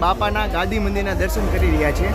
બાપાના ગાદી મંદિરના દર્શન કરી રહ્યા છીએ.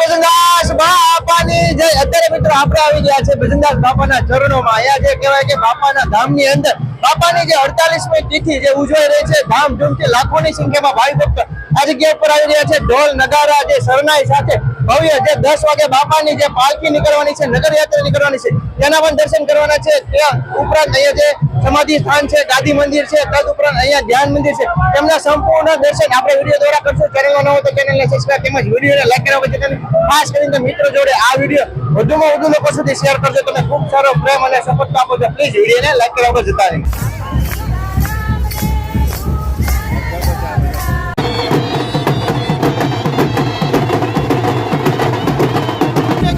ભજનદાસ બાપાની જય. અત્યારે મિત્રો આપણે આવી ગયા છે ભજનદાસ બાપાના ચરણોમાં. અહીંયા જે કહેવાય કે બાપાના ધામની અંદર બાપાની જે 48મી તિથિ જે ઉજવાઈ રહી છે ધામધૂમથી, લાખોની સંખ્યામાં ભાવિ ભક્તો આ જગ્યા પર આવી રહ્યા છે. ઢોલ નગારા જે શરણાઈ સાથે ભવ્ય જે 10 વાગે બાપાની જે પાલખી નીકળવાની છે, નગર યાત્રા નીકળવાની છે, તેના પણ દર્શન કરવાના છે. ત્યાં ઉપરાંત અહીંયા જે સમાધિ સ્થાન છે, ગાદી મંદિર છે, તદ ઉપરાંત અહીંયા ધ્યાન મંદિર છે, તેમના સંપૂર્ણ દર્શન આપણે વિડીયો દ્વારા કરશું. ચેનલ ન હોય તો ચેનલને સબસ્ક્રાઇબ તેમજ વિડીયોને લાઈક કરવા છે. ખાસ કરીને મિત્રો જોડે આ વિડીયો વધુમાં વધુ લોકો સુધી શેર કરજો. તમે ખૂબ સારો પ્રેમ અને સપોર્ટ આપો છો. પ્લીઝ વિડીયોને લાઈક કરવા જતા રહી.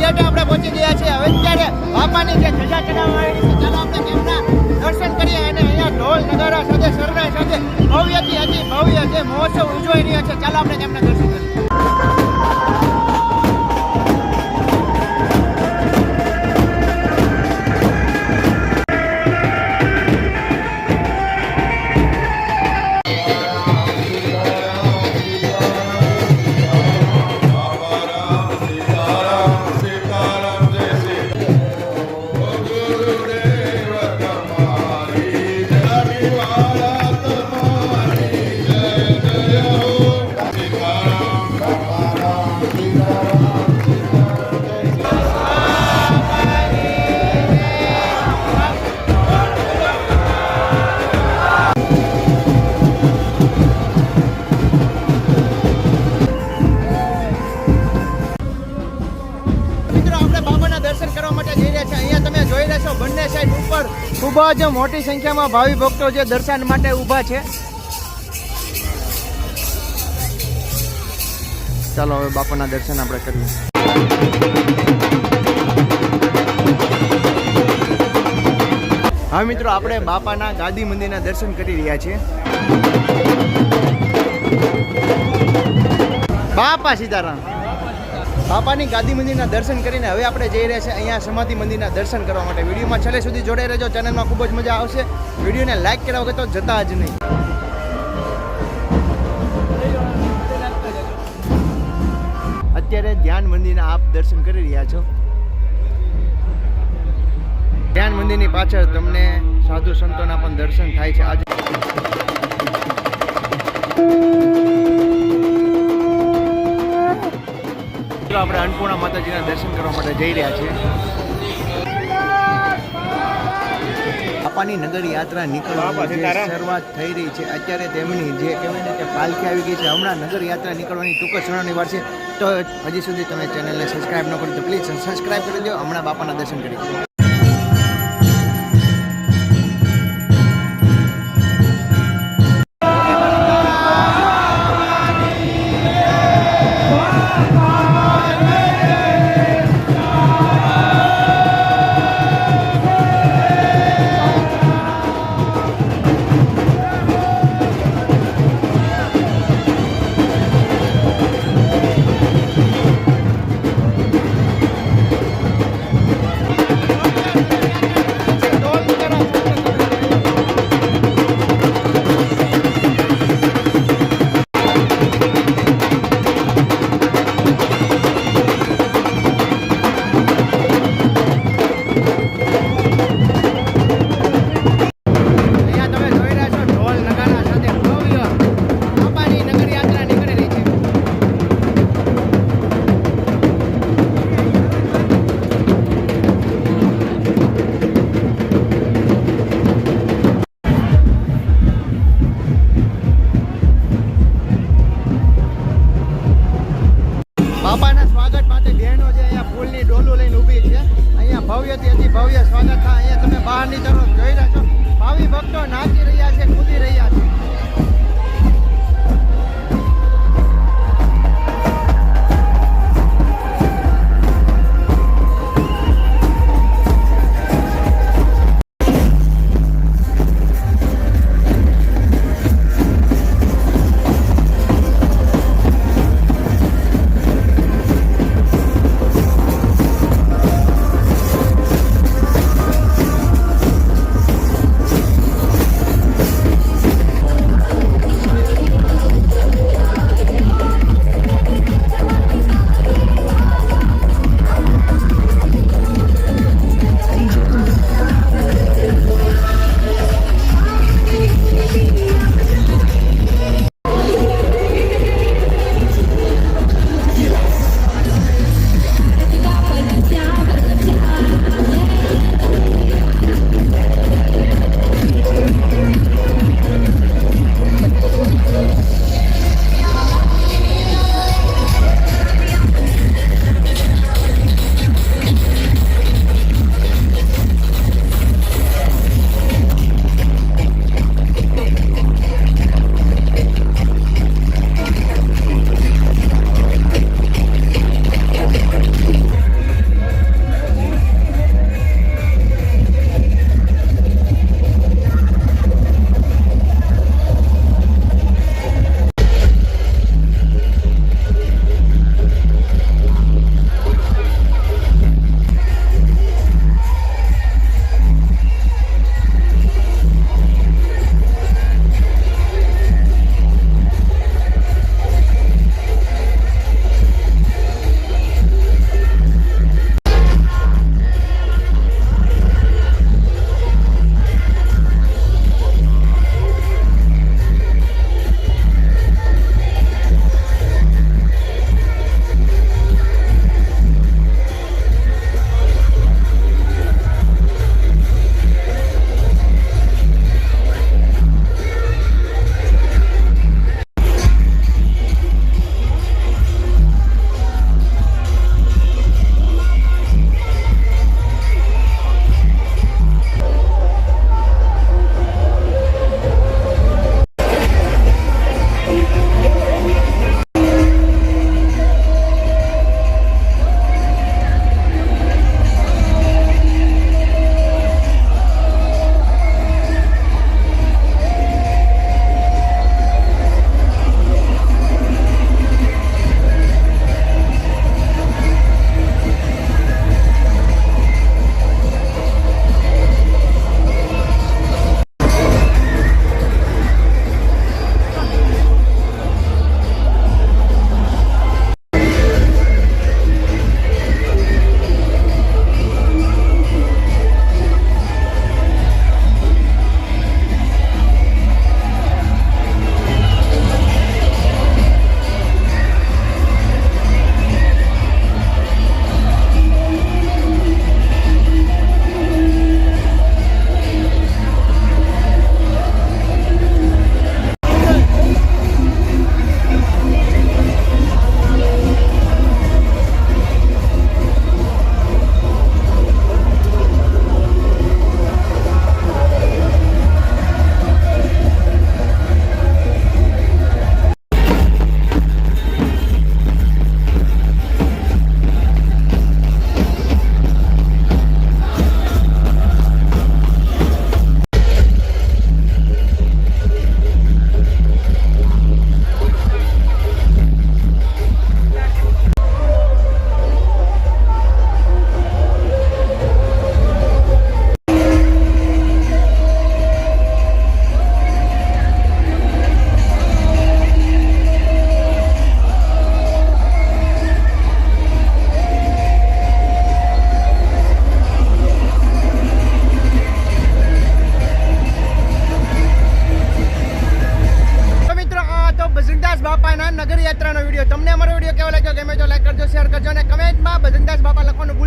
આપણે પહોંચી ગયા છે. હવે અત્યારે બાપાની જે ધજા ચડાવવાની છે, ચાલો આપણે તેમના દર્શન કરીએ. અને અહીંયા ઢોલ નગારા સાથે શરણાઈ સાથે ભવ્યથી અતિ ભવ્ય જે મહોત્સવ ઉજવાઈ રહ્યા છે, ચાલો આપણે તેમના દર્શન કરીએ. ખૂબ જ મોટી સંખ્યામાં ભાવિ ભક્તો જે દર્શન માટે ઊભા છે. ચાલો હવે બાપાના દર્શન આપણે કરીએ. હા મિત્રો, આપણે બાપાના ગાદી મંદિરના દર્શન કરી રહ્યા છીએ. બાપા સીતારામ. બાપાની ગાદી મંદિરના દર્શન કરીને હવે આપણે જઈ રહ્યા છીએ અહીંયા સમાધિ મંદિરના દર્શન કરવા માટે. વિડીયોમાં છેલ્લે સુધી જોડાઈ રહેજો. ચેનલમાં ખૂબ જ મજા આવશે. વિડીયોને લાઈક કર્યા વગર તો જતા જ નહીં. અત્યારે ધ્યાન મંદિરના આપ દર્શન કરી રહ્યા છો. ધ્યાન મંદિરની પાછળ તમને સાધુ સંતોના પણ દર્શન થાય છે. આજે આપણે અન્નપૂર્ણા માતાજીના દર્શન કરવા માટે જઈ રહ્યા છીએ. બાપાની નગર યાત્રા નીકળવાની શરૂઆત થઈ રહી છે. અત્યારે તેમની જે કહેવાય ને કે પાલખી આવી ગઈ છે. હમણાં નગર યાત્રા નીકળવાની ટૂંક જ ક્ષણોની વાર છે. તો હજી સુધી તમે ચેનલને સબસ્ક્રાઇબ ન કરી તો પ્લીઝ સબસ્ક્રાઇબ કરી દો. હમણાં બાપાના દર્શન કરી દો. બાપાના સ્વાગત માટે બહેનો જે અહીંયા ફૂલની ડોલો લઈને ઊભી છે. અહીંયા ભવ્યથી અતિ ભવ્ય સ્વાગત થાય. અહીંયા તમે બહારની તરફ જોઈ રહ્યા છો, ભાવિ ભક્તો નાચી રહ્યા છે, કૂદી રહ્યા છે.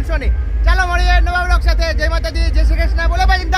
ભૂલશો નહીં. ચાલો મળીએ નવા બ્લોગ સાથે. જય માતાજી, જય શ્રી કૃષ્ણ, બોલો ભાઈ.